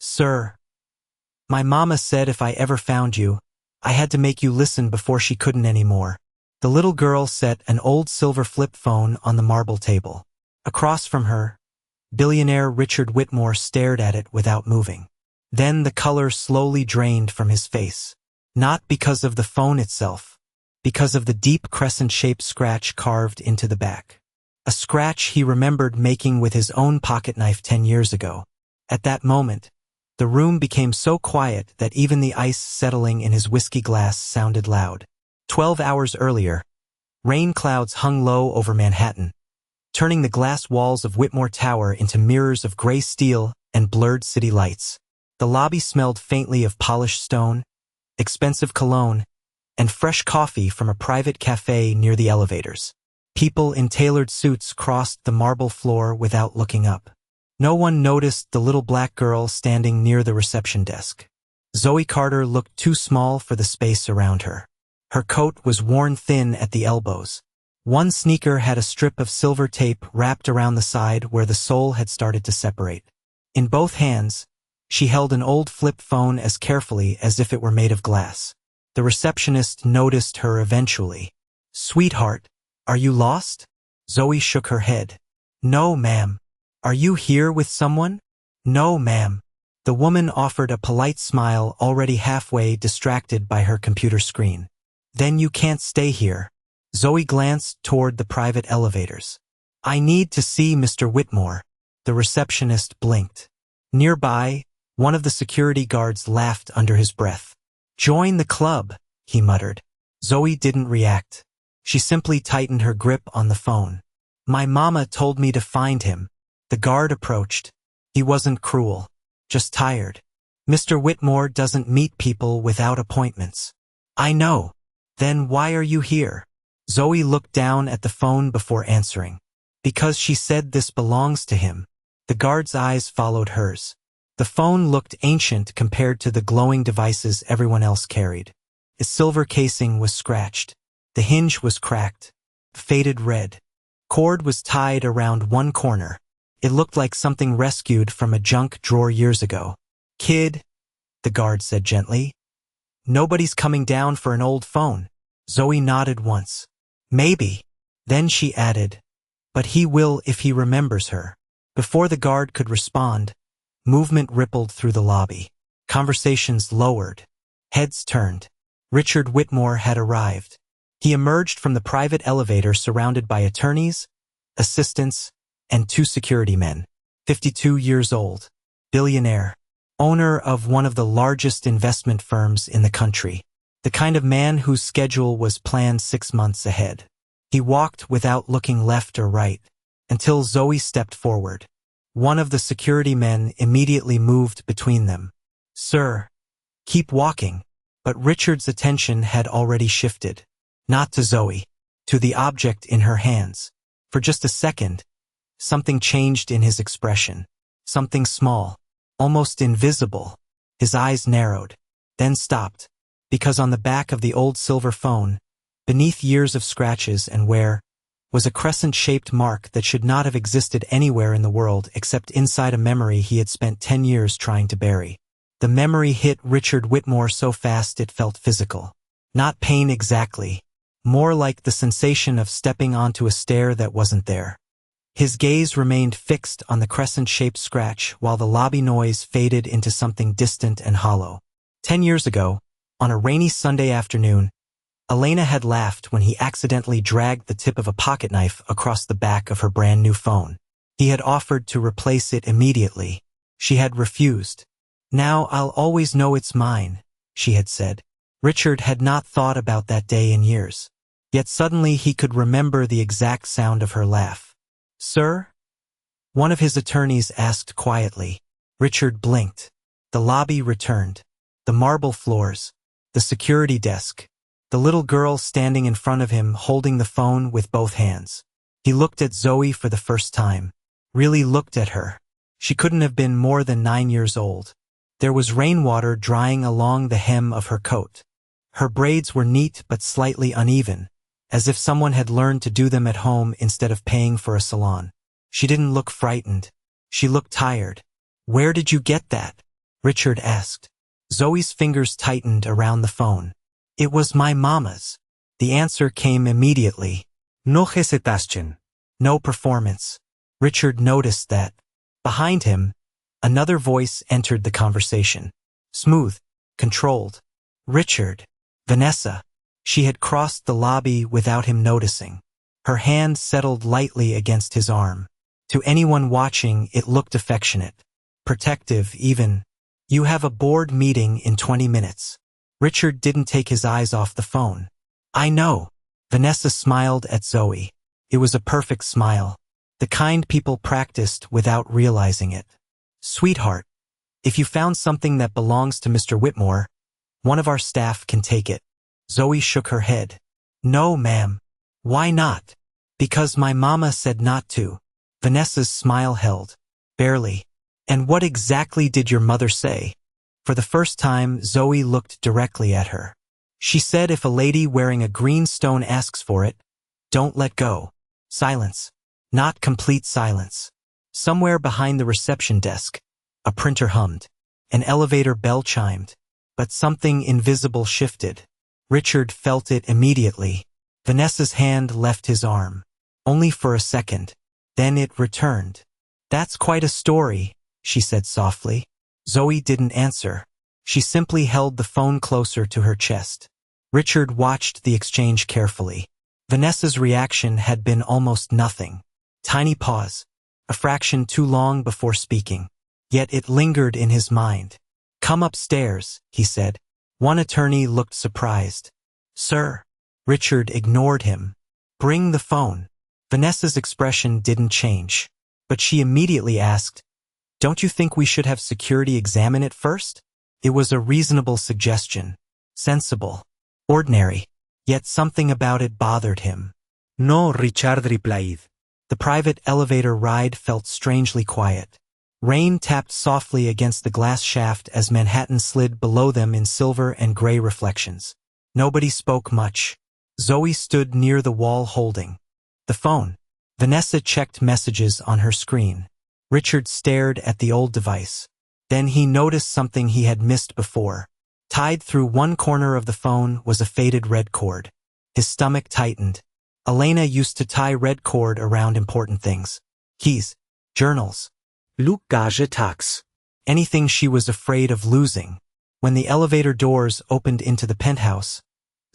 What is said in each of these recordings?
"Sir, my mama said if I ever found you, I had to make you listen before she couldn't anymore." The little girl set an old silver flip phone on the marble table. Across from her, billionaire Richard Whitmore stared at it without moving. Then the color slowly drained from his face. Not because of the phone itself, because of the deep crescent-shaped scratch carved into the back. A scratch he remembered making with his own pocketknife 10 years ago. At that moment, the room became so quiet that even the ice settling in his whiskey glass sounded loud. 12 hours earlier, rain clouds hung low over Manhattan, turning the glass walls of Whitmore Tower into mirrors of gray steel and blurred city lights. The lobby smelled faintly of polished stone, expensive cologne, and fresh coffee from a private cafe near the elevators. People in tailored suits crossed the marble floor without looking up. No one noticed the little black girl standing near the reception desk. Zoe Carter looked too small for the space around her. Her coat was worn thin at the elbows. One sneaker had a strip of silver tape wrapped around the side where the sole had started to separate. In both hands, she held an old flip phone as carefully as if it were made of glass. The receptionist noticed her eventually. "Sweetheart, are you lost?" Zoe shook her head. "No, ma'am." "Are you here with someone?" "No, ma'am." The woman offered a polite smile, already halfway distracted by her computer screen. "Then you can't stay here." Zoe glanced toward the private elevators. "I need to see Mr. Whitmore." The receptionist blinked. Nearby, one of the security guards laughed under his breath. "Join the club," he muttered. Zoe didn't react. She simply tightened her grip on the phone. "My mama told me to find him." The guard approached. He wasn't cruel, just tired. "Mr. Whitmore doesn't meet people without appointments." "I know. Then why are you here?" Zoe looked down at the phone before answering. "Because she said this belongs to him." The guard's eyes followed hers. The phone looked ancient compared to the glowing devices everyone else carried. Its silver casing was scratched. The hinge was cracked, faded red. Cord was tied around one corner. It looked like something rescued from a junk drawer years ago. "Kid," the guard said gently, "nobody's coming down for an old phone." Zoe nodded once. "Maybe." Then she added, "But he will if he remembers her." Before the guard could respond, movement rippled through the lobby. Conversations lowered. Heads turned. Richard Whitmore had arrived. He emerged from the private elevator surrounded by attorneys, assistants, and 2 security men. 52 years old, billionaire, owner of one of the largest investment firms in the country. The kind of man whose schedule was planned 6 months ahead. He walked without looking left or right, until Zoe stepped forward. One of the security men immediately moved between them. "Sir, keep walking." But Richard's attention had already shifted. Not to Zoe, to the object in her hands. For just a second, something changed in his expression. Something small, almost invisible. His eyes narrowed, then stopped, because on the back of the old silver phone, beneath years of scratches and wear, was a crescent-shaped mark that should not have existed anywhere in the world except inside a memory he had spent 10 years trying to bury. The memory hit Richard Whitmore so fast it felt physical. Not pain exactly, more like the sensation of stepping onto a stair that wasn't there. His gaze remained fixed on the crescent-shaped scratch while the lobby noise faded into something distant and hollow. 10 years ago, on a rainy Sunday afternoon, Elena had laughed when he accidentally dragged the tip of a pocketknife across the back of her brand-new phone. He had offered to replace it immediately. She had refused. "Now I'll always know it's mine," she had said. Richard had not thought about that day in years. Yet suddenly he could remember the exact sound of her laugh. "Sir?" one of his attorneys asked quietly. Richard blinked. The lobby returned. The marble floors. The security desk. The little girl standing in front of him holding the phone with both hands. He looked at Zoe for the first time. Really looked at her. She couldn't have been more than 9 years old. There was rainwater drying along the hem of her coat. Her braids were neat but slightly uneven, as if someone had learned to do them at home instead of paying for a salon. She didn't look frightened. She looked tired. "Where did you get that?" Richard asked. Zoe's fingers tightened around the phone. It was my mama's. The answer came immediately. No hesitación. No performance. Richard noticed that. Behind him, another voice entered the conversation. Smooth, controlled. Richard. Vanessa. She had crossed the lobby without him noticing. Her hand settled lightly against his arm. To anyone watching, it looked affectionate. Protective, even. You have a board meeting in 20 minutes. Richard didn't take his eyes off the phone. I know. Vanessa smiled at Zoe. It was a perfect smile. The kind people practiced without realizing it. Sweetheart, if you found something that belongs to Mr. Whitmore, one of our staff can take it. Zoe shook her head. No, ma'am. Why not? Because my mama said not to. Vanessa's smile held. Barely. And what exactly did your mother say? For the first time, Zoe looked directly at her. She said if a lady wearing a green stone asks for it, don't let go. Silence. Not complete silence. Somewhere behind the reception desk, a printer hummed. An elevator bell chimed. But something invisible shifted. Richard felt it immediately. Vanessa's hand left his arm. Only for a second. Then it returned. That's quite a story, she said softly. Zoe didn't answer. She simply held the phone closer to her chest. Richard watched the exchange carefully. Vanessa's reaction had been almost nothing. Tiny pause. A fraction too long before speaking. Yet it lingered in his mind. Come upstairs, he said. One attorney looked surprised. Sir. Richard ignored him. Bring the phone. Vanessa's expression didn't change. But she immediately asked, Don't you think we should have security examine it first? It was a reasonable suggestion. Sensible. Ordinary. Yet something about it bothered him. No, Richard replied. The private elevator ride felt strangely quiet. Rain tapped softly against the glass shaft as Manhattan slid below them in silver and gray reflections. Nobody spoke much. Zoe stood near the wall holding the phone. Vanessa checked messages on her screen. Richard stared at the old device. Then he noticed something he had missed before. Tied through one corner of the phone was a faded red cord. His stomach tightened. Elena used to tie red cord around important things. Keys, journals, Luggage tax. anything she was afraid of losing. When the elevator doors opened into the penthouse,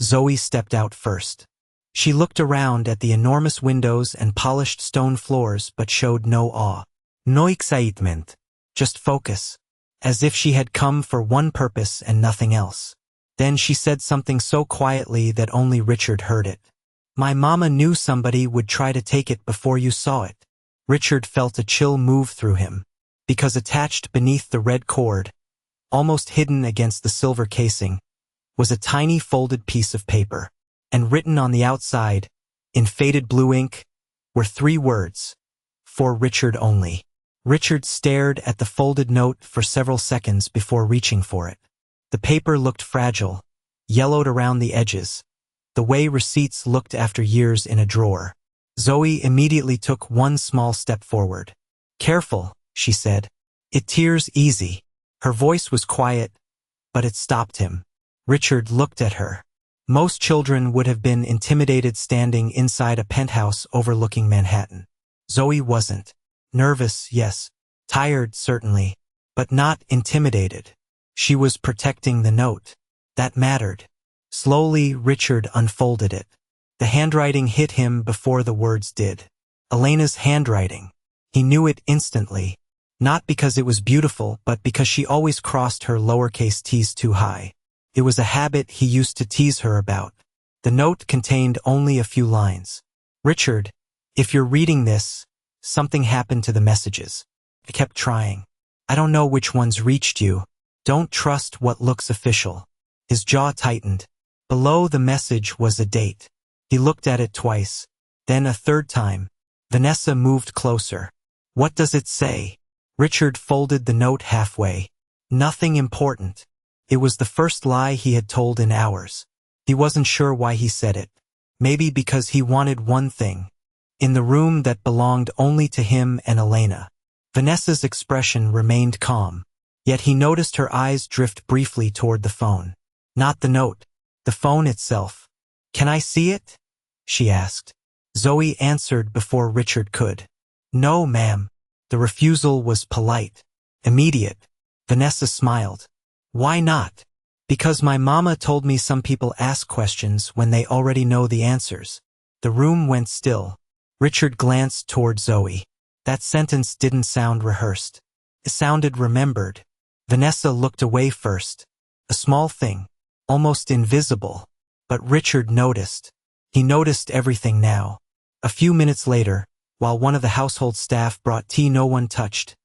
Zoe stepped out first. She looked around at the enormous windows and polished stone floors but showed no awe. No excitement. Just focus. As if she had come for one purpose and nothing else. Then she said something so quietly that only Richard heard it. My mama knew somebody would try to take it before you saw it. Richard felt a chill move through him. Because attached beneath the red cord, almost hidden against the silver casing, was a tiny folded piece of paper. And written on the outside, in faded blue ink, were 3 words. For Richard only. Richard stared at the folded note for several seconds before reaching for it. The paper looked fragile, yellowed around the edges, the way receipts looked after years in a drawer. Zoe immediately took one small step forward. Careful, she said. It tears easy. Her voice was quiet, but it stopped him. Richard looked at her. Most children would have been intimidated standing inside a penthouse overlooking Manhattan. Zoe wasn't. Nervous, yes. Tired, certainly. But not intimidated. She was protecting the note. That mattered. Slowly, Richard unfolded it. The handwriting hit him before the words did. Elena's handwriting. He knew it instantly. Not because it was beautiful, but because she always crossed her lowercase t's too high. It was a habit he used to tease her about. The note contained only a few lines. Richard, if you're reading this, something happened to the messages. I kept trying. I don't know which ones reached you. Don't trust what looks official. His jaw tightened. Below the message was a date. He looked at it twice. Then a third time. Vanessa moved closer. What does it say? Richard folded the note halfway. Nothing important. It was the first lie he had told in hours. He wasn't sure why he said it. Maybe because he wanted one thing. In the room that belonged only to him and Elena. Vanessa's expression remained calm. Yet he noticed her eyes drift briefly toward the phone. Not the note. The phone itself. "Can I see it?" she asked. Zoe answered before Richard could. "No, ma'am." The refusal was polite. Immediate. Vanessa smiled. "Why not?" "Because my mama told me some people ask questions when they already know the answers." The room went still. Richard glanced toward Zoe. That sentence didn't sound rehearsed. It sounded remembered. Vanessa looked away first. A small thing. Almost invisible. But Richard noticed. He noticed everything now. A few minutes later, while one of the household staff brought tea no one touched,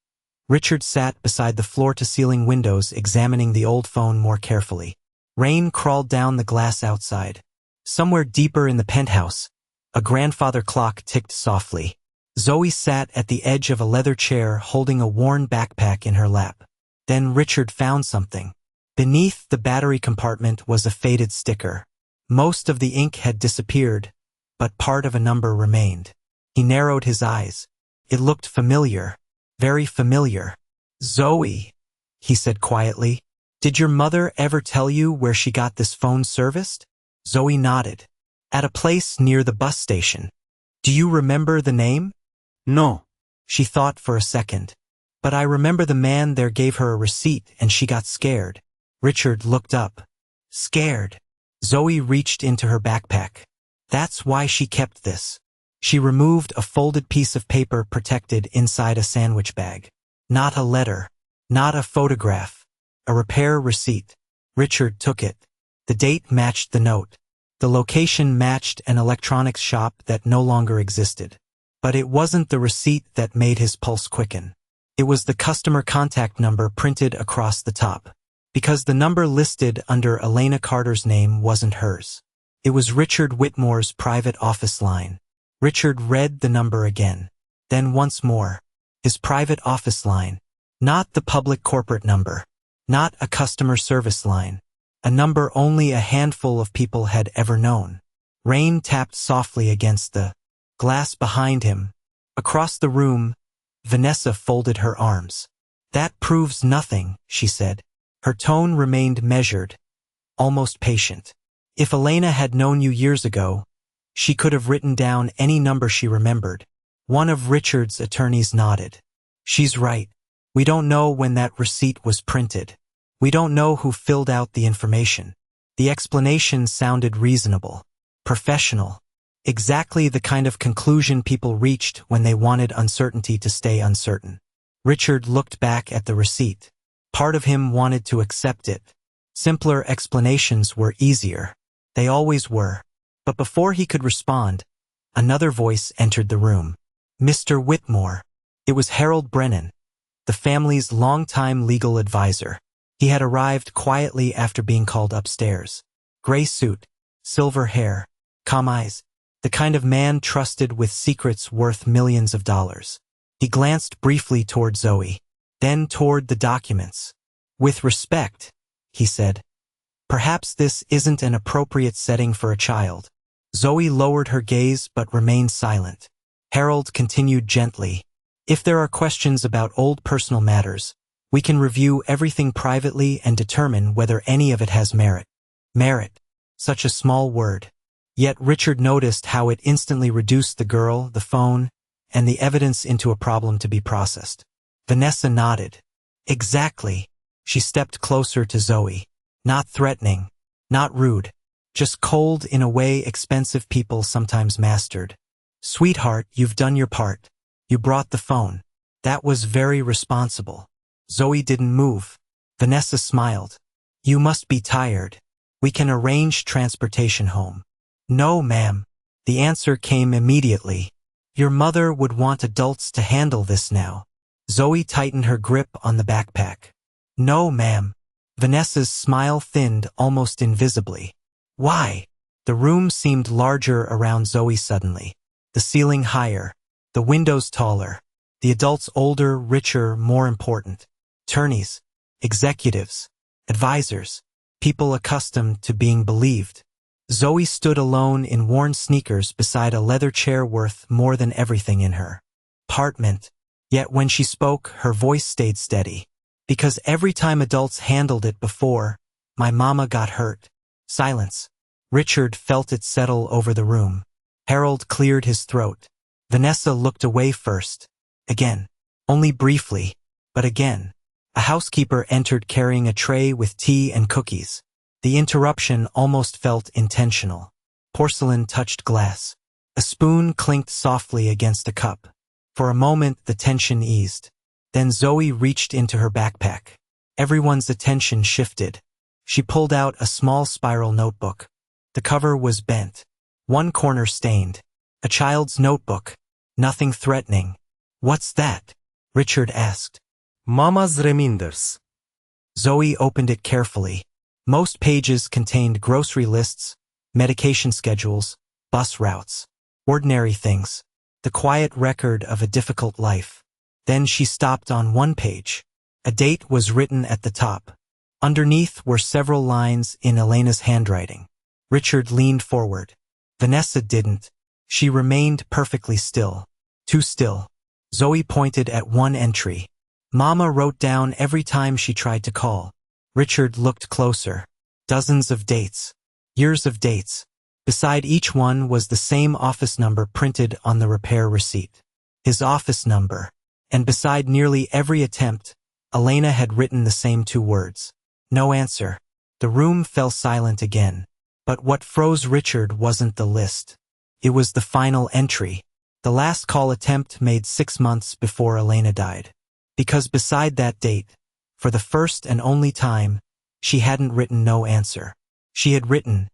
Richard sat beside the floor-to-ceiling windows examining the old phone more carefully. Rain crawled down the glass outside. Somewhere deeper in the penthouse, a grandfather clock ticked softly. Zoe sat at the edge of a leather chair holding a worn backpack in her lap. Then Richard found something. Beneath the battery compartment was a faded sticker. Most of the ink had disappeared, but part of a number remained. He narrowed his eyes. It looked familiar. Very familiar. "Zoe," he said quietly, "did your mother ever tell you where she got this phone serviced?" Zoe nodded. "At a place near the bus station." "Do you remember the name?" No. She thought for a second. "But I remember the man there gave her a receipt and she got scared." Richard looked up. "Scared?" Zoe reached into her backpack. "That's why she kept this." She removed a folded piece of paper protected inside a sandwich bag. Not a letter. Not a photograph. A repair receipt. Richard took it. The date matched the note. The location matched an electronics shop that no longer existed. But it wasn't the receipt that made his pulse quicken. It was the customer contact number printed across the top. Because the number listed under Elena Carter's name wasn't hers. It was Richard Whitmore's private office line. Richard read the number again. Then once more. His private office line. Not the public corporate number. Not a customer service line. A number only a handful of people had ever known. Rain tapped softly against the glass behind him. Across the room, Vanessa folded her arms. "That proves nothing," she said. Her tone remained measured, almost patient. "If Elena had known you years ago, she could have written down any number she remembered." One of Richard's attorneys nodded. "She's right. We don't know when that receipt was printed. We don't know who filled out the information." The explanation sounded reasonable. Professional. Exactly the kind of conclusion people reached when they wanted uncertainty to stay uncertain. Richard looked back at the receipt. Part of him wanted to accept it. Simpler explanations were easier. They always were. But before he could respond, another voice entered the room. "Mr. Whitmore." It was Harold Brennan, the family's longtime legal advisor. He had arrived quietly after being called upstairs. Gray suit, silver hair, calm eyes, the kind of man trusted with secrets worth millions of dollars. He glanced briefly toward Zoe, then toward the documents. "With respect," he said, "perhaps this isn't an appropriate setting for a child." Zoe lowered her gaze but remained silent. Harold continued gently. "If there are questions about old personal matters, we can review everything privately and determine whether any of it has merit." Merit. Such a small word. Yet Richard noticed how it instantly reduced the girl, the phone, and the evidence into a problem to be processed. Vanessa nodded. "Exactly." She stepped closer to Zoe. Not threatening. Not rude. Just cold in a way expensive people sometimes mastered. "Sweetheart, you've done your part. You brought the phone. That was very responsible." Zoe didn't move. Vanessa smiled. "You must be tired. We can arrange transportation home." "No, ma'am." The answer came immediately. "Your mother would want adults to handle this now." Zoe tightened her grip on the backpack. "No, ma'am." Vanessa's smile thinned almost invisibly. "Why?" The room seemed larger around Zoe suddenly. The ceiling higher. The windows taller. The adults older, richer, more important. Attorneys. Executives. Advisors. People accustomed to being believed. Zoe stood alone in worn sneakers beside a leather chair worth more than everything in her apartment. Yet when she spoke, her voice stayed steady. Because every time adults handled it before, my mama got hurt. Silence. Richard felt it settle over the room. Harold cleared his throat. Vanessa looked away first. Again. Only briefly. But again. A housekeeper entered carrying a tray with tea and cookies. The interruption almost felt intentional. Porcelain touched glass. A spoon clinked softly against a cup. For a moment the tension eased. Then Zoe reached into her backpack. Everyone's attention shifted. She pulled out a small spiral notebook. The cover was bent. One corner stained. A child's notebook. Nothing threatening. "What's that?" Richard asked. Mama's reminders. Zoe opened it carefully. Most pages contained grocery lists, medication schedules, bus routes. Ordinary things. The quiet record of a difficult life. Then she stopped on one page. A date was written at the top. Underneath were several lines in Elena's handwriting. Richard leaned forward. Vanessa didn't. She remained perfectly still. Too still. Zoe pointed at one entry. Mama wrote down every time she tried to call. Richard looked closer. Dozens of dates. Years of dates. Beside each one was the same office number printed on the repair receipt. His office number. And beside nearly every attempt, Elena had written the same two words. No answer. The room fell silent again. But what froze Richard wasn't the list. It was the final entry. The last call attempt made 6 months before Elena died. Because beside that date, for the first and only time, she hadn't written no answer. She had written,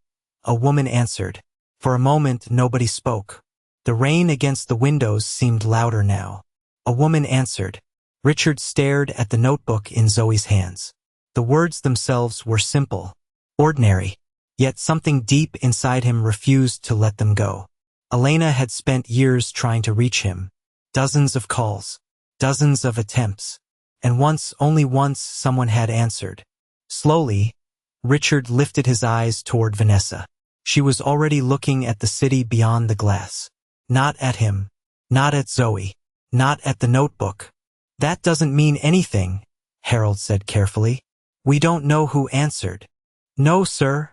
"A woman answered." For a moment nobody spoke. The rain against the windows seemed louder now. A woman answered. Richard stared at the notebook in Zoe's hands. The words themselves were simple, ordinary, yet something deep inside him refused to let them go. Elena had spent years trying to reach him. Dozens of calls, dozens of attempts, and once, only once, someone had answered. Slowly, Richard lifted his eyes toward Vanessa. She was already looking at the city beyond the glass. Not at him, not at Zoe, not at the notebook. "That doesn't mean anything," Harold said carefully. "We don't know who answered." "No, sir,"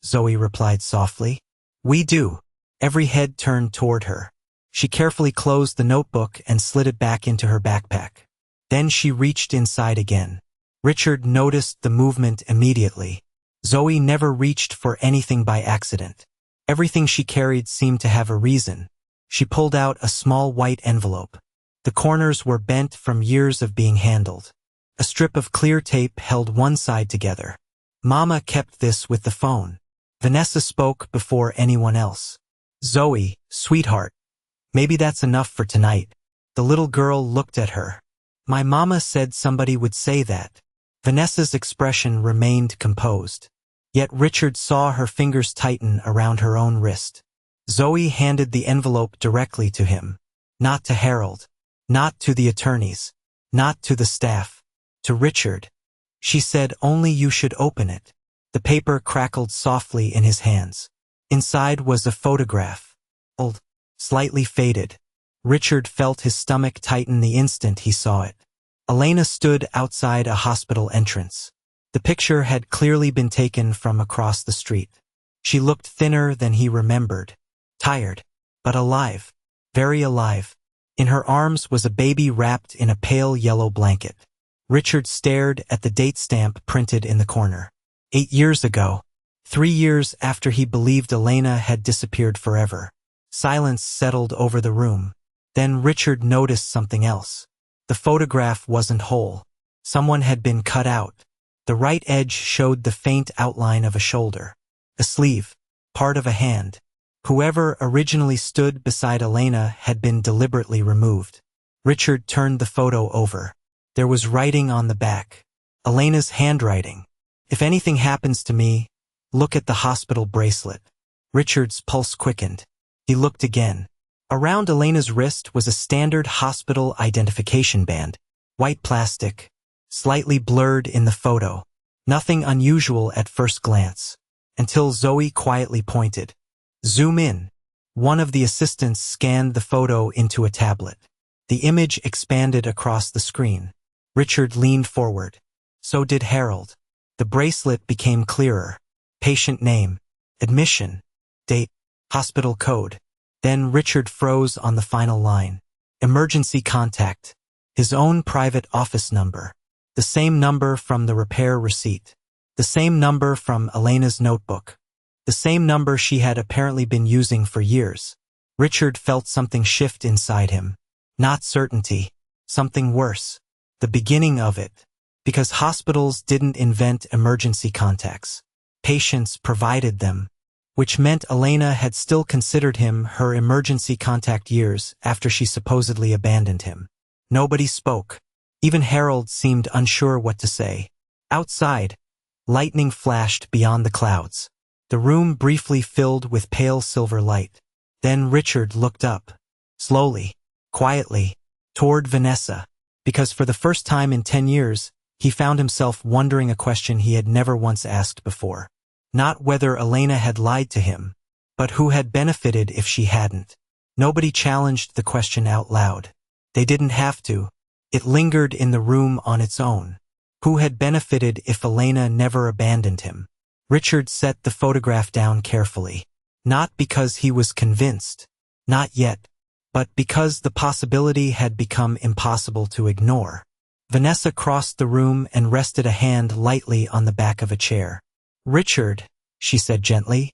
Zoe replied softly. "We do." Every head turned toward her. She carefully closed the notebook and slid it back into her backpack. Then she reached inside again. Richard noticed the movement immediately. Zoe never reached for anything by accident. Everything she carried seemed to have a reason. She pulled out a small white envelope. The corners were bent from years of being handled. A strip of clear tape held one side together. Mama kept this with the phone. Vanessa spoke before anyone else. "Zoe, sweetheart. Maybe that's enough for tonight." The little girl looked at her. "My mama said somebody would say that." Vanessa's expression remained composed. Yet Richard saw her fingers tighten around her own wrist. Zoe handed the envelope directly to him. Not to Harold. Not to the attorneys. Not to the staff. To Richard. She said only you should open it. The paper crackled softly in his hands. Inside was a photograph. Old. Slightly faded. Richard felt his stomach tighten the instant he saw it. Elena stood outside a hospital entrance. The picture had clearly been taken from across the street. She looked thinner than he remembered. Tired. But alive. Very alive. In her arms was a baby wrapped in a pale yellow blanket. Richard stared at the date stamp printed in the corner. 8 years ago. 3 years after he believed Elena had disappeared forever. Silence settled over the room. Then Richard noticed something else. The photograph wasn't whole. Someone had been cut out. The right edge showed the faint outline of a shoulder. A sleeve. Part of a hand. Whoever originally stood beside Elena had been deliberately removed. Richard turned the photo over. There was writing on the back. Elena's handwriting. "If anything happens to me, look at the hospital bracelet." Richard's pulse quickened. He looked again. Around Elena's wrist was a standard hospital identification band. White plastic. Slightly blurred in the photo. Nothing unusual at first glance. Until Zoe quietly pointed. "Zoom in." One of the assistants scanned the photo into a tablet. The image expanded across the screen. Richard leaned forward. So did Harold. The bracelet became clearer. Patient name, admission, date, hospital code. Then Richard froze on the final line. Emergency contact. His own private office number. The same number from the repair receipt. The same number from Elena's notebook. The same number she had apparently been using for years. Richard felt something shift inside him. Not certainty. Something worse. The beginning of it. Because hospitals didn't invent emergency contacts. Patients provided them. Which meant Elena had still considered him her emergency contact years after she supposedly abandoned him. Nobody spoke. Even Harold seemed unsure what to say. Outside, lightning flashed beyond the clouds. The room briefly filled with pale silver light. Then Richard looked up. Slowly, quietly, toward Vanessa. Because for the first time in 10 years, he found himself wondering a question he had never once asked before. Not whether Elena had lied to him, but who had benefited if she hadn't. Nobody challenged the question out loud. They didn't have to. It lingered in the room on its own. Who had benefited if Elena never abandoned him? Richard set the photograph down carefully. Not because he was convinced. Not yet. But because the possibility had become impossible to ignore. Vanessa crossed the room and rested a hand lightly on the back of a chair. Richard, she said gently.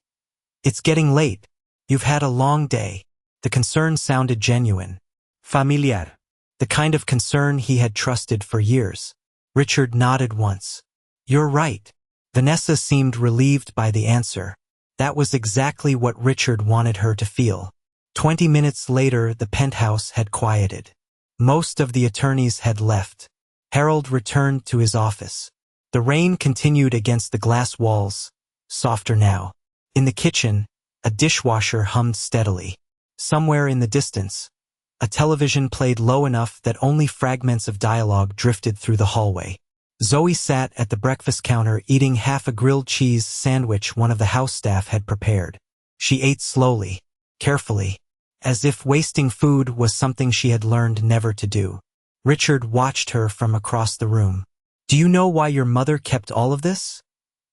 It's getting late. You've had a long day. The concern sounded genuine. Familiar. The kind of concern he had trusted for years. Richard nodded once. You're right. Vanessa seemed relieved by the answer. That was exactly what Richard wanted her to feel. 20 minutes later, the penthouse had quieted. Most of the attorneys had left. Harold returned to his office. The rain continued against the glass walls, softer now. In the kitchen, a dishwasher hummed steadily. Somewhere in the distance, a television played low enough that only fragments of dialogue drifted through the hallway. Zoe sat at the breakfast counter eating half a grilled cheese sandwich one of the house staff had prepared. She ate slowly, carefully, as if wasting food was something she had learned never to do. Richard watched her from across the room. Do you know why your mother kept all of this?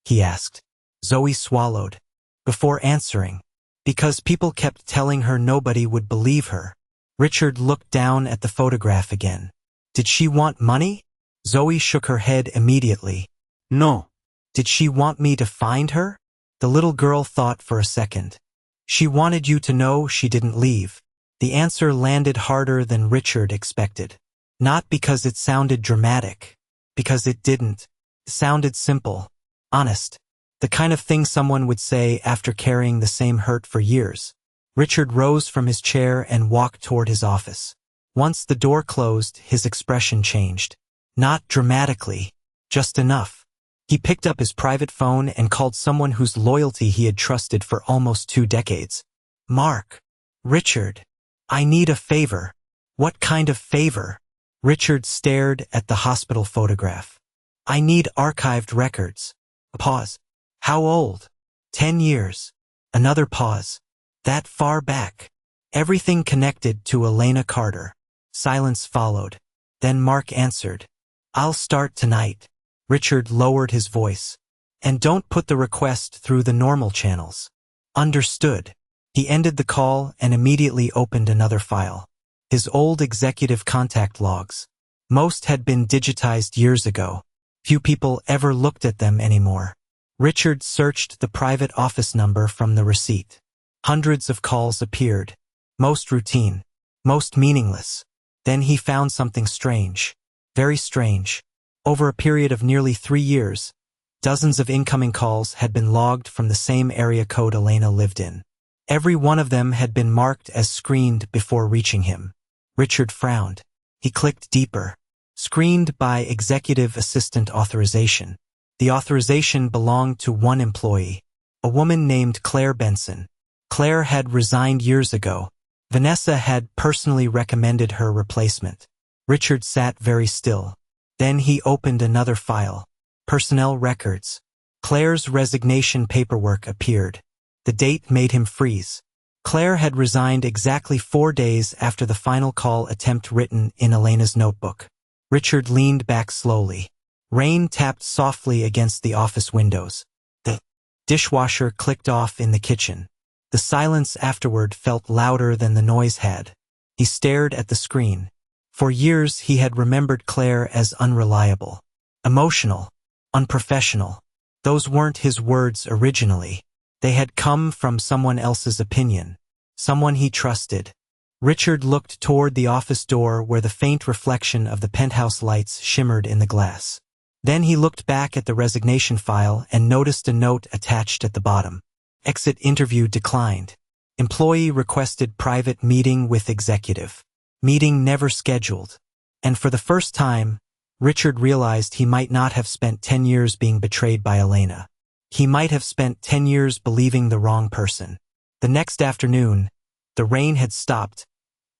He asked. Zoe swallowed. Before answering. Because people kept telling her nobody would believe her. Richard looked down at the photograph again. Did she want money? Zoe shook her head immediately. No. Did she want me to find her? The little girl thought for a second. She wanted you to know she didn't leave. The answer landed harder than Richard expected. Not because it sounded dramatic. Because it didn't. It sounded simple. Honest. The kind of thing someone would say after carrying the same hurt for years. Richard rose from his chair and walked toward his office. Once the door closed, his expression changed. Not dramatically. Just enough. He picked up his private phone and called someone whose loyalty he had trusted for almost 2 decades. Mark. Richard. I need a favor. What kind of favor? Richard stared at the hospital photograph. I need archived records. A pause. How old? 10 years. Another pause. That far back. Everything connected to Elena Carter. Silence followed. Then Mark answered. I'll start tonight. Richard lowered his voice. And don't put the request through the normal channels. Understood. He ended the call and immediately opened another file. His old executive contact logs. Most had been digitized years ago. Few people ever looked at them anymore. Richard searched the private office number from the receipt. Hundreds of calls appeared. Most routine. Most meaningless. Then he found something strange. Very strange. Over a period of nearly 3 years, dozens of incoming calls had been logged from the same area code Elena lived in. Every one of them had been marked as screened before reaching him. Richard frowned. He clicked deeper. Screened by executive assistant authorization. The authorization belonged to one employee, a woman named Claire Benson. Claire had resigned years ago. Vanessa had personally recommended her replacement. Richard sat very still. Then he opened another file. Personnel records. Claire's resignation paperwork appeared. The date made him freeze. Claire had resigned exactly 4 days after the final call attempt written in Elena's notebook. Richard leaned back slowly. Rain tapped softly against the office windows. The dishwasher clicked off in the kitchen. The silence afterward felt louder than the noise had. He stared at the screen. For years he had remembered Claire as unreliable, emotional, unprofessional. Those weren't his words originally. They had come from someone else's opinion, someone he trusted. Richard looked toward the office door where the faint reflection of the penthouse lights shimmered in the glass. Then he looked back at the resignation file and noticed a note attached at the bottom. Exit interview declined. Employee requested private meeting with executive. Meeting never scheduled. And for the first time, Richard realized he might not have spent 10 years being betrayed by Elena. He might have spent 10 years believing the wrong person. The next afternoon, the rain had stopped,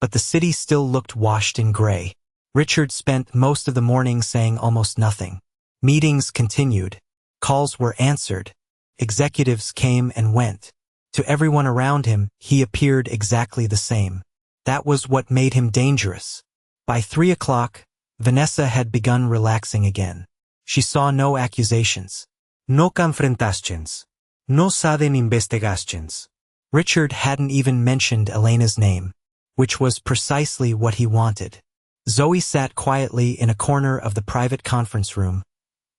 but the city still looked washed in gray. Richard spent most of the morning saying almost nothing. Meetings continued. Calls were answered. Executives came and went. To everyone around him, he appeared exactly the same. That was what made him dangerous. By 3 o'clock, Vanessa had begun relaxing again. She saw no accusations. No confrontations. No sudden investigations. Richard hadn't even mentioned Elena's name, which was precisely what he wanted. Zoe sat quietly in a corner of the private conference room,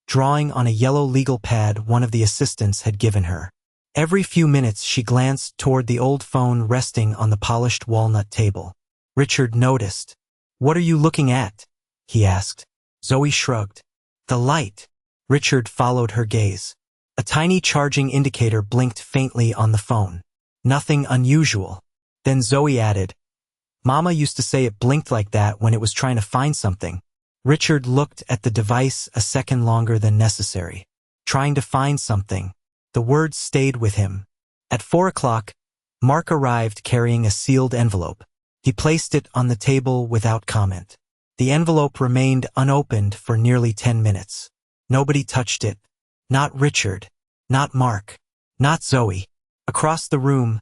drawing on a yellow legal pad one of the assistants had given her. Every few minutes she glanced toward the old phone resting on the polished walnut table. Richard noticed. "What are you looking at?" he asked. Zoe shrugged. "The light." Richard followed her gaze. A tiny charging indicator blinked faintly on the phone. Nothing unusual. Then Zoe added, "Mama used to say it blinked like that when it was trying to find something." Richard looked at the device a second longer than necessary. Trying to find something. The words stayed with him. At 4 o'clock, Mark arrived carrying a sealed envelope. He placed it on the table without comment. The envelope remained unopened for nearly 10 minutes. Nobody touched it. Not Richard. Not Mark. Not Zoe. Across the room,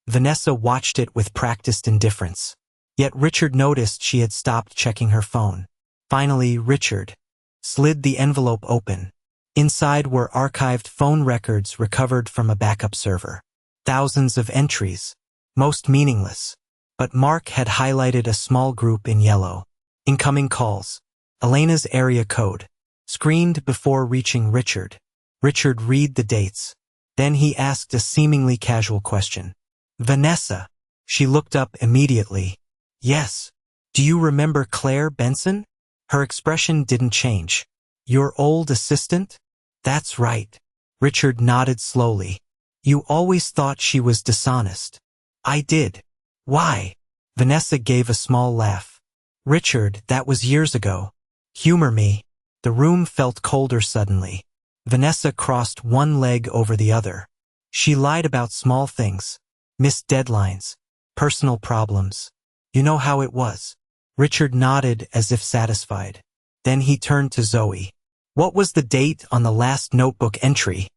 Vanessa watched it with practiced indifference. Yet Richard noticed she had stopped checking her phone. Finally, Richard slid the envelope open. Inside were archived phone records recovered from a backup server. Thousands of entries, most meaningless. But Mark had highlighted a small group in yellow. Incoming calls. Elena's area code. Screened before reaching Richard. Richard read the dates. Then he asked a seemingly casual question. "Vanessa." She looked up immediately. "Yes. Do you remember Claire Benson?" Her expression didn't change. "Your old assistant?" "That's right." Richard nodded slowly. "You always thought she was dishonest." "I did." "Why?" Vanessa gave a small laugh. "Richard, that was years ago. Humor me." The room felt colder suddenly. Vanessa crossed one leg over the other. She lied about small things. Missed deadlines. Personal problems. You know how it was. Richard nodded as if satisfied. Then he turned to Zoe. "What was the date on the last notebook entry?"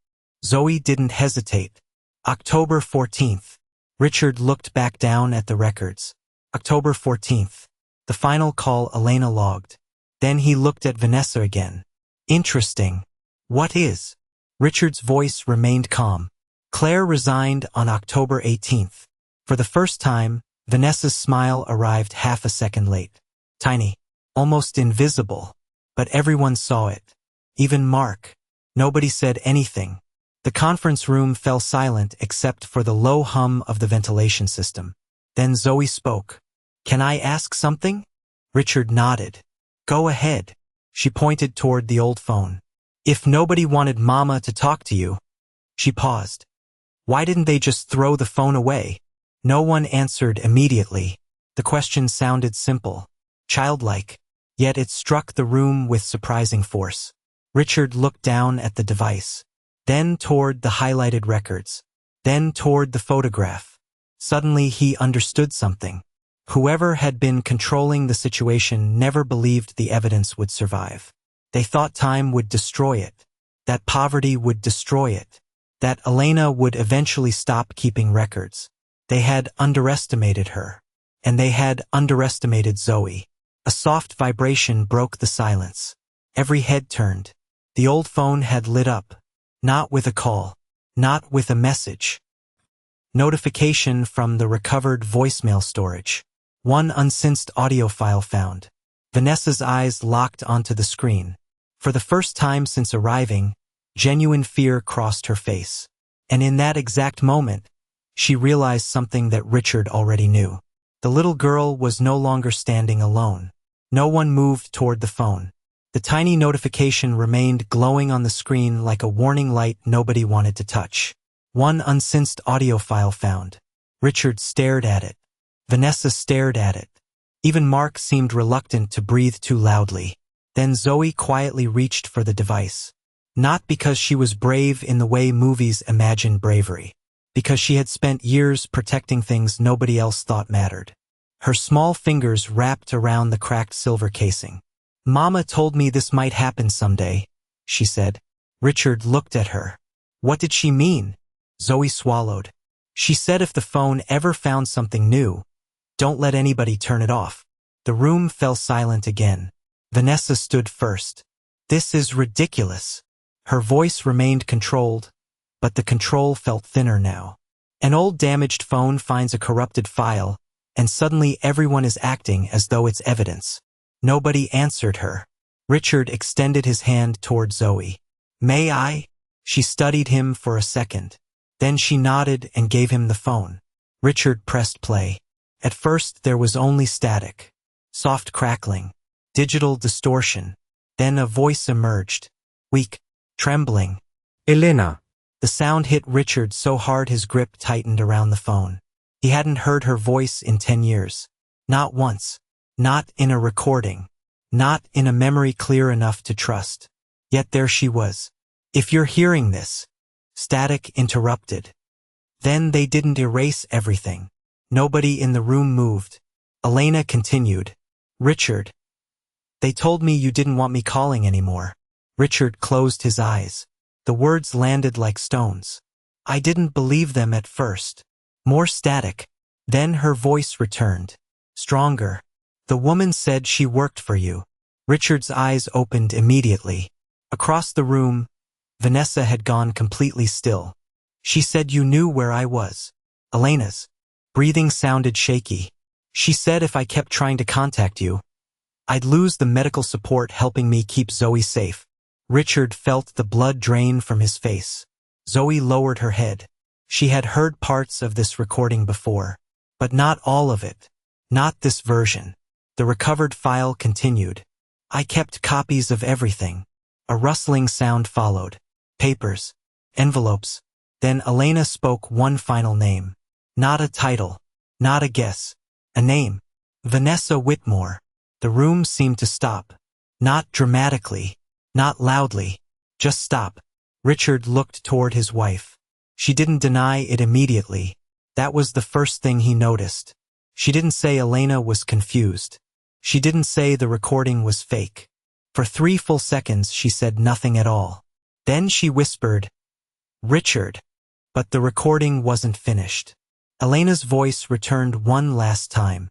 Zoe didn't hesitate. "October 14th. Richard looked back down at the records. October 14th. The final call Elena logged. Then he looked at Vanessa again. "Interesting. What is?" Richard's voice remained calm. "Claire resigned on October 18th. For the first time, Vanessa's smile arrived half a second late. Tiny. Almost invisible. But everyone saw it. Even Mark. Nobody said anything. The conference room fell silent except for the low hum of the ventilation system. Then Zoe spoke. "Can I ask something?" Richard nodded. "Go ahead." She pointed toward the old phone. "If nobody wanted Mama to talk to you." She paused. "Why didn't they just throw the phone away?" No one answered immediately. The question sounded simple, childlike, yet it struck the room with surprising force. Richard looked down at the device, then toward the highlighted records, then toward the photograph. Suddenly he understood something. Whoever had been controlling the situation never believed the evidence would survive. They thought time would destroy it, that poverty would destroy it, that Elena would eventually stop keeping records. They had underestimated her, and they had underestimated Zoe. A soft vibration broke the silence. Every head turned. The old phone had lit up. Not with a call. Not with a message. Notification from the recovered voicemail storage. One unsynced audio file found. Vanessa's eyes locked onto the screen. For the first time since arriving, genuine fear crossed her face. And in that exact moment, she realized something that Richard already knew. The little girl was no longer standing alone. No one moved toward the phone. The tiny notification remained glowing on the screen like a warning light nobody wanted to touch. One unsynced audio file found. Richard stared at it. Vanessa stared at it. Even Mark seemed reluctant to breathe too loudly. Then Zoe quietly reached for the device. Not because she was brave in the way movies imagine bravery. Because she had spent years protecting things nobody else thought mattered. Her small fingers wrapped around the cracked silver casing. "Mama told me this might happen someday," she said. Richard looked at her. What did she mean? Zoe swallowed. She said if the phone ever found something new, don't let anybody turn it off. The room fell silent again. Vanessa stood first. "This is ridiculous." Her voice remained controlled, but the control felt thinner now. An old damaged phone finds a corrupted file, and suddenly everyone is acting as though it's evidence. Nobody answered her. Richard extended his hand toward Zoe. "May I?" She studied him for a second. Then she nodded and gave him the phone. Richard pressed play. At first there was only static. Soft crackling. Digital distortion. Then a voice emerged. Weak. Trembling. Elena. The sound hit Richard so hard his grip tightened around the phone. He hadn't heard her voice in 10 years. Not once. Not in a recording. Not in a memory clear enough to trust. Yet there she was. "If you're hearing this." Static interrupted. Then they didn't erase everything. Nobody in the room moved. Elena continued. "Richard. They told me you didn't want me calling anymore." Richard closed his eyes. The words landed like stones. "I didn't believe them at first." More static. Then her voice returned. Stronger. "The woman said she worked for you." Richard's eyes opened immediately. Across the room, Vanessa had gone completely still. "She said you knew where I was." Elena's breathing sounded shaky. "She said if I kept trying to contact you, I'd lose the medical support helping me keep Zoe safe." Richard felt the blood drain from his face. Zoe lowered her head. She had heard parts of this recording before, but not all of it. Not this version. The recovered file continued. "I kept copies of everything." A rustling sound followed. Papers. Envelopes. Then Elena spoke one final name. Not a title. Not a guess. A name. Vanessa Whitmore. The room seemed to stop. Not dramatically. Not loudly. Just stop. Richard looked toward his wife. She didn't deny it immediately. That was the first thing he noticed. She didn't say Elena was confused. She didn't say the recording was fake. For 3 full seconds she said nothing at all. Then she whispered, "Richard." But the recording wasn't finished. Elena's voice returned one last time.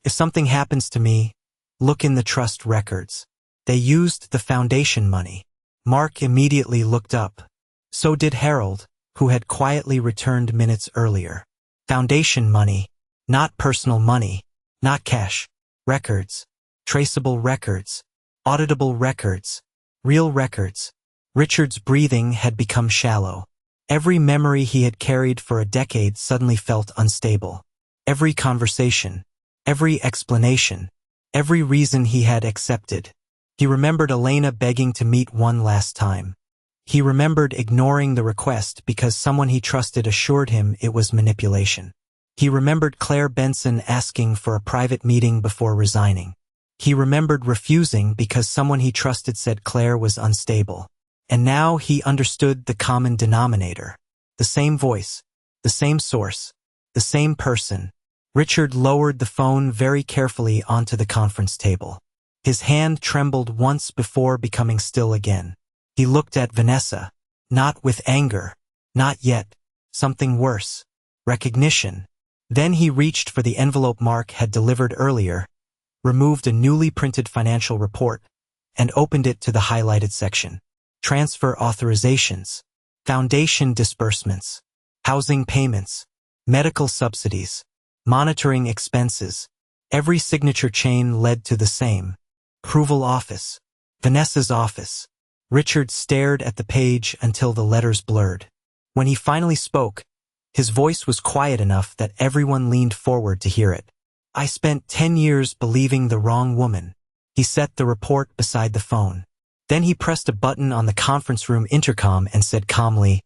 "If something happens to me, look in the trust records. They used the foundation money." Mark immediately looked up. So did Harold, who had quietly returned minutes earlier. Foundation money. Not personal money. Not cash. Records. Traceable records. Auditable records. Real records. Richard's breathing had become shallow. Every memory he had carried for a decade suddenly felt unstable. Every conversation. Every explanation. Every reason he had accepted. He remembered Elena begging to meet one last time. He remembered ignoring the request because someone he trusted assured him it was manipulation. He remembered Claire Benson asking for a private meeting before resigning. He remembered refusing because someone he trusted said Claire was unstable. And now he understood the common denominator. The same voice. The same source. The same person. Richard lowered the phone very carefully onto the conference table. His hand trembled once before becoming still again. He looked at Vanessa. Not with anger. Not yet. Something worse. Recognition. Then he reached for the envelope Mark had delivered earlier, removed a newly printed financial report, and opened it to the highlighted section. Transfer authorizations, foundation disbursements, housing payments, medical subsidies, monitoring expenses. Every signature chain led to the same. Approval office. Vanessa's office. Richard stared at the page until the letters blurred. When he finally spoke, his voice was quiet enough that everyone leaned forward to hear it. I spent 10 years believing the wrong woman. He set the report beside the phone. Then he pressed a button on the conference room intercom and said calmly,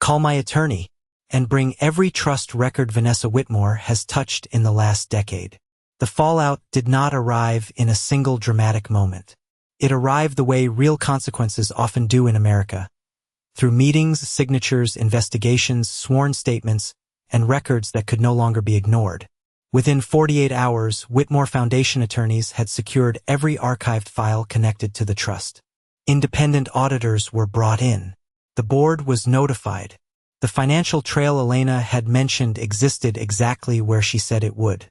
"Call my attorney, and bring every trust record Vanessa Whitmore has touched in the last decade." The fallout did not arrive in a single dramatic moment. It arrived the way real consequences often do in America, through meetings, signatures, investigations, sworn statements, and records that could no longer be ignored. Within 48 hours, Whitmore Foundation attorneys had secured every archived file connected to the trust. Independent auditors were brought in. The board was notified. The financial trail Elena had mentioned existed exactly where she said it would.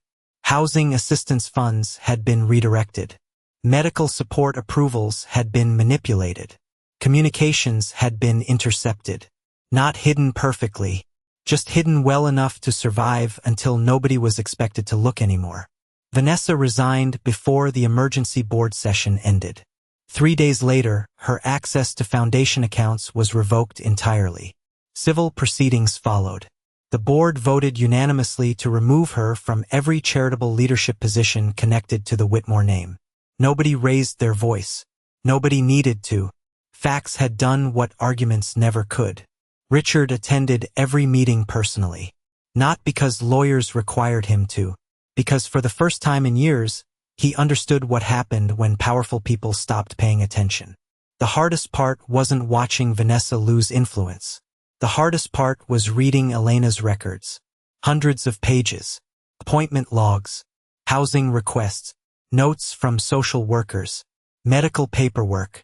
Housing assistance funds had been redirected. Medical support approvals had been manipulated. Communications had been intercepted. Not hidden perfectly, just hidden well enough to survive until nobody was expected to look anymore. Vanessa resigned before the emergency board session ended. 3 days later, her access to foundation accounts was revoked entirely. Civil proceedings followed. The board voted unanimously to remove her from every charitable leadership position connected to the Whitmore name. Nobody raised their voice. Nobody needed to. Facts had done what arguments never could. Richard attended every meeting personally. Not because lawyers required him to, because for the first time in years, he understood what happened when powerful people stopped paying attention. The hardest part wasn't watching Vanessa lose influence. The hardest part was reading Elena's records. Hundreds of pages, appointment logs, housing requests, notes from social workers, medical paperwork,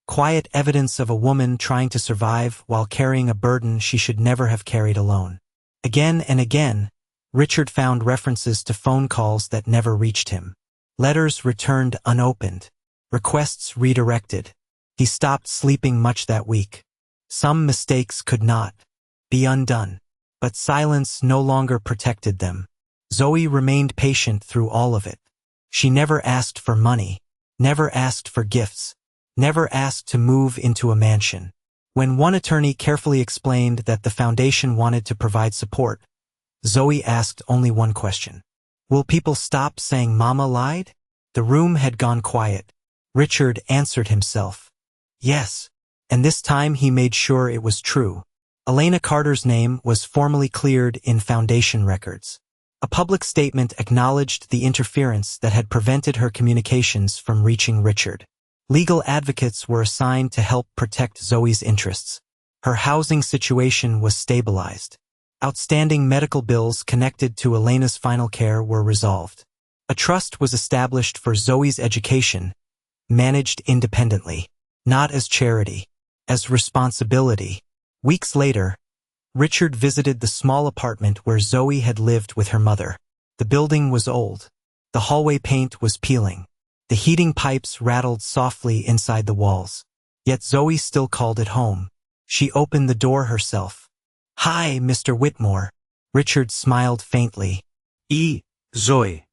quiet evidence of a woman trying to survive while carrying a burden she should never have carried alone. Again and again, Richard found references to phone calls that never reached him. Letters returned unopened. Requests redirected. He stopped sleeping much that week. Some mistakes could not be undone, but silence no longer protected them. Zoe remained patient through all of it. She never asked for money, never asked for gifts, never asked to move into a mansion. When one attorney carefully explained that the foundation wanted to provide support, Zoe asked only one question. Will people stop saying Mama lied? The room had gone quiet. Richard answered himself. Yes, and this time he made sure it was true. Elena Carter's name was formally cleared in foundation records. A public statement acknowledged the interference that had prevented her communications from reaching Richard. Legal advocates were assigned to help protect Zoe's interests. Her housing situation was stabilized. Outstanding medical bills connected to Elena's final care were resolved. A trust was established for Zoe's education, managed independently, not as charity, as responsibility. Weeks later, Richard visited the small apartment where Zoe had lived with her mother. The building was old. The hallway paint was peeling. The heating pipes rattled softly inside the walls. Yet Zoe still called it home. She opened the door herself. "Hi, Mr. Whitmore." Richard smiled faintly. Zoe.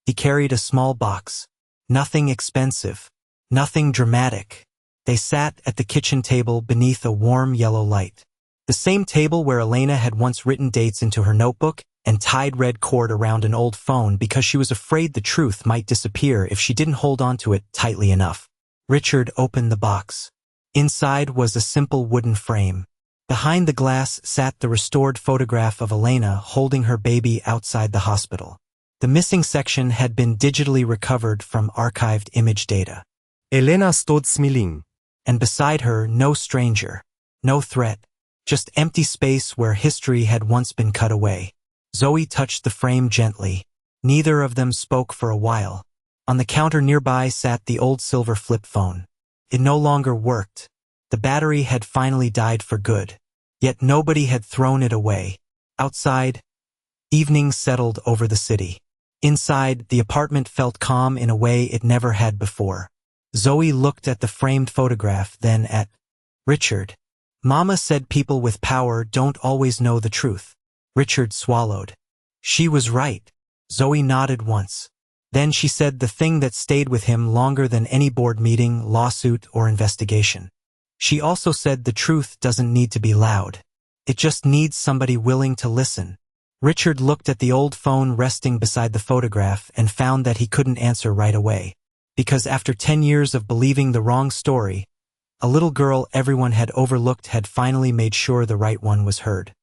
He carried a small box. Nothing expensive. Nothing dramatic. They sat at the kitchen table beneath a warm yellow light. The same table where Elena had once written dates into her notebook and tied red cord around an old phone because she was afraid the truth might disappear if she didn't hold on to it tightly enough. Richard opened the box. Inside was a simple wooden frame. Behind the glass sat the restored photograph of Elena holding her baby outside the hospital. The missing section had been digitally recovered from archived image data. Elena stod smiling. And beside her, no stranger, no threat, just empty space where history had once been cut away. Zoe touched the frame gently. Neither of them spoke for a while. On the counter nearby sat the old silver flip phone. It no longer worked. The battery had finally died for good. Yet nobody had thrown it away. Outside, evening settled over the city. Inside, the apartment felt calm in a way it never had before. Zoe looked at the framed photograph, then at Richard. Mama said people with power don't always know the truth. Richard swallowed. She was right. Zoe nodded once. Then she said the thing that stayed with him longer than any board meeting, lawsuit, or investigation. She also said the truth doesn't need to be loud. It just needs somebody willing to listen. Richard looked at the old phone resting beside the photograph and found that he couldn't answer right away. Because after 10 years of believing the wrong story, a little girl everyone had overlooked had finally made sure the right one was heard.